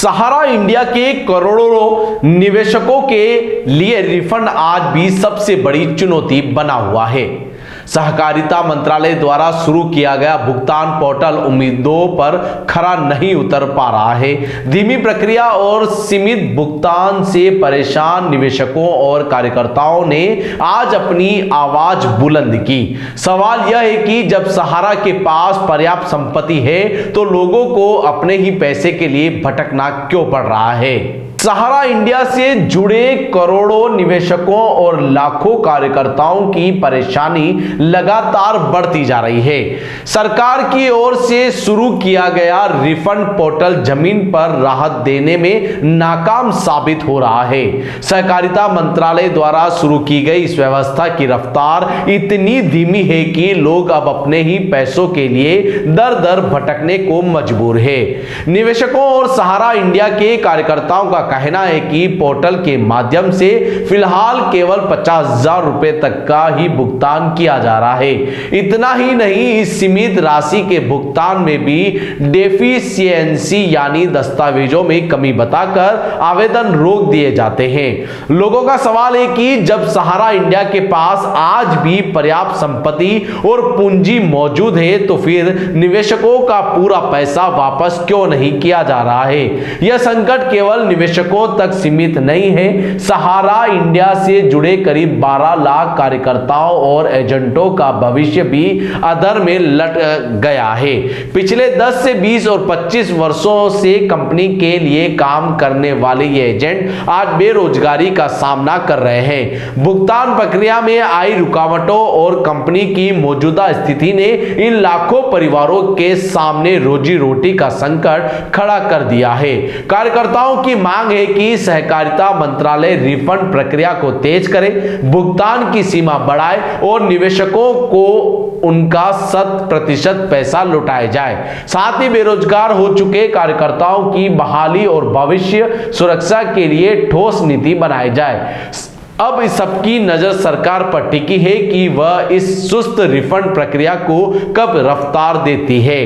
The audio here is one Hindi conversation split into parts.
सहारा इंडिया के करोड़ों निवेशकों के लिए रिफंड आज भी सबसे बड़ी चुनौती बना हुआ है। सहकारिता मंत्रालय द्वारा शुरू किया गया भुगतान पोर्टल उम्मीदों पर खरा नहीं उतर पा रहा है। धीमी प्रक्रिया और सीमित भुगतान से परेशान निवेशकों और कार्यकर्ताओं ने आज अपनी आवाज बुलंद की। सवाल यह है कि जब सहारा के पास पर्याप्त संपत्ति है तो लोगों को अपने ही पैसे के लिए भटकना क्यों पड़ रहा है। सहारा इंडिया से जुड़े करोड़ों निवेशकों और लाखों कार्यकर्ताओं की परेशानी लगातार बढ़ती जा रही है। सरकार की ओर से शुरू किया गया रिफंड पोर्टल जमीन पर राहत देने में नाकाम साबित हो रहा है। सहकारिता मंत्रालय द्वारा शुरू की गई इस व्यवस्था की रफ्तार इतनी धीमी है कि लोग अब अपने ही पैसों के लिए दर दर भटकने को मजबूर है। निवेशकों और सहारा इंडिया के कार्यकर्ताओं का कहना है कि पोर्टल के माध्यम से फिलहाल केवल 50,000 रुपए तक का ही भुगतान किया जा रहा है। इतना ही नहीं, इस सीमित राशि के भुगतान में भी डेफिशिएंसी यानी दस्तावेजों में कमी बताकर आवेदन रोक दिए जाते हैं। लोगों का सवाल है कि जब सहारा इंडिया के पास आज भी पर्याप्त संपत्ति और पूंजी मौजूद है तो फिर निवेशकों का पूरा पैसा वापस क्यों नहीं किया जा रहा है। यह संकट केवल निवेशकों तक सीमित नहीं है। सहारा इंडिया से जुड़े करीब 12 लाख कार्यकर्ताओं और एजेंटों का भविष्य भी अधर में लट गया है। पिछले 10 से 20 और 25 वर्षों से कंपनी के लिए काम करने वाले ये एजेंट आज बेरोजगारी का सामना कर रहे हैं। भुगतान प्रक्रिया में आई रुकावटों और कंपनी की मौजूदा स्थिति ने इन लाखों परिवारों के सामने रोजी रोटी का संकट खड़ा कर दिया है। कार्यकर्ताओं की मांग है कि सहकारिता मंत्रालय रिफंड प्रक्रिया को तेज करे, भुगतान की सीमा बढ़ाए और निवेशकों को उनका 100% पैसा लौटाया जाए। साथ ही बेरोजगार हो चुके कार्यकर्ताओं की बहाली और भविष्य सुरक्षा के लिए ठोस नीति बनाई जाए। अब इस सबकी नजर सरकार पर टिकी है कि वह इस सुस्त रिफंड प्रक्रिया को कब रफ्तार देती है।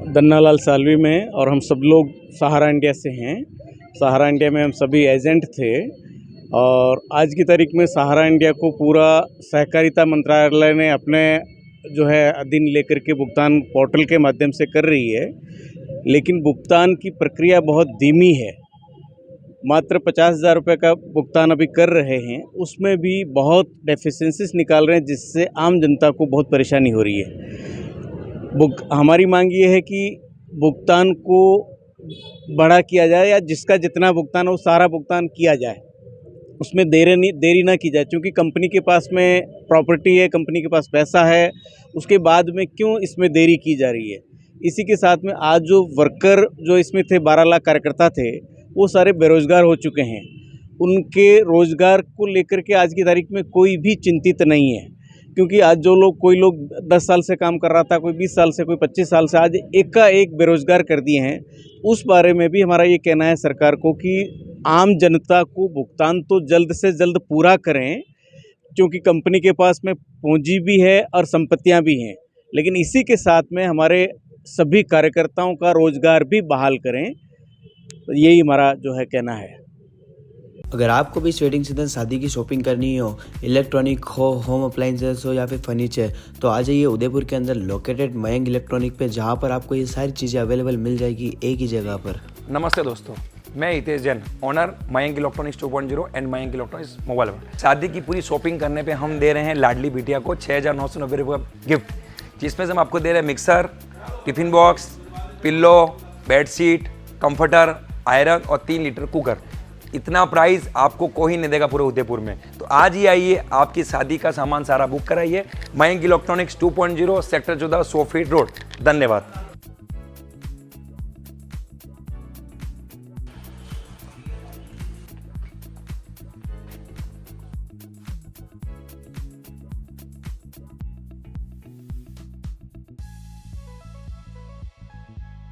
दन्नालाल सालवी में और हम सब लोग सहारा इंडिया से हैं। सहारा इंडिया में हम सभी एजेंट थे और आज की तारीख में सहारा इंडिया को पूरा सहकारिता मंत्रालय ने अपने जो है अधीन लेकर के भुगतान पोर्टल के माध्यम से कर रही है, लेकिन भुगतान की प्रक्रिया बहुत धीमी है। मात्र 50,000 रुपये का भुगतान अभी कर रहे हैं, उसमें भी बहुत डेफिशिएंसीज निकाल रहे हैं जिससे आम जनता को बहुत परेशानी हो रही है। हमारी मांग ये है कि भुगतान को बड़ा किया जाए या जिसका जितना भुगतान हो वो सारा भुगतान किया जाए, उसमें देरी ना की जाए। क्योंकि कंपनी के पास में प्रॉपर्टी है, कंपनी के पास पैसा है, उसके बाद में क्यों इसमें देरी की जा रही है। इसी के साथ में आज जो वर्कर जो इसमें थे 12 लाख कार्यकर्ता थे वो सारे बेरोजगार हो चुके हैं। उनके रोजगार को लेकर के आज की तारीख में कोई भी चिंतित नहीं है। क्योंकि आज जो लोग कोई लोग 10 साल से काम कर रहा था, कोई 20 साल से, कोई 25 साल से, आज एक का एक बेरोजगार कर दिए हैं। उस बारे में भी हमारा ये कहना है सरकार को कि आम जनता को भुगतान तो जल्द से जल्द पूरा करें, क्योंकि कंपनी के पास में पूंजी भी है और संपत्तियां भी हैं। लेकिन इसी के साथ में हमारे सभी कार्यकर्ताओं का रोजगार भी बहाल करें। तो यही हमारा जो है कहना है। अगर आपको भी इस वेडिंग सीजन शादी की शॉपिंग करनी हो, इलेक्ट्रॉनिक हो, होम अप्लाइंसेस हो या फिर फर्नीचर, तो आ जाइए उदयपुर के अंदर लोकेटेड मयंक इलेक्ट्रॉनिक पे, जहां पर आपको ये सारी चीज़ें अवेलेबल मिल जाएगी एक ही जगह पर। नमस्ते दोस्तों, मैं Hitesh Jain, owner Mayank electronics 2.0 and Mayank electronics mobile world. शादी की पूरी शॉपिंग करने पे हम दे रहे हैं लाडली बिटिया को 6,990 रुपये का गिफ्ट, जिसमें से हम आपको दे रहे हैं mixer, tiffin box, pillow, bedsheet, comforter, iron और 3 लीटर कुकर। इतना प्राइस आपको कोई नहीं देगा पूरे उदयपुर में। तो आज ही आइए, आपकी शादी का सामान सारा बुक कराइए। Mayank electronics 2.0 sector 14 100 feet road. धन्यवाद।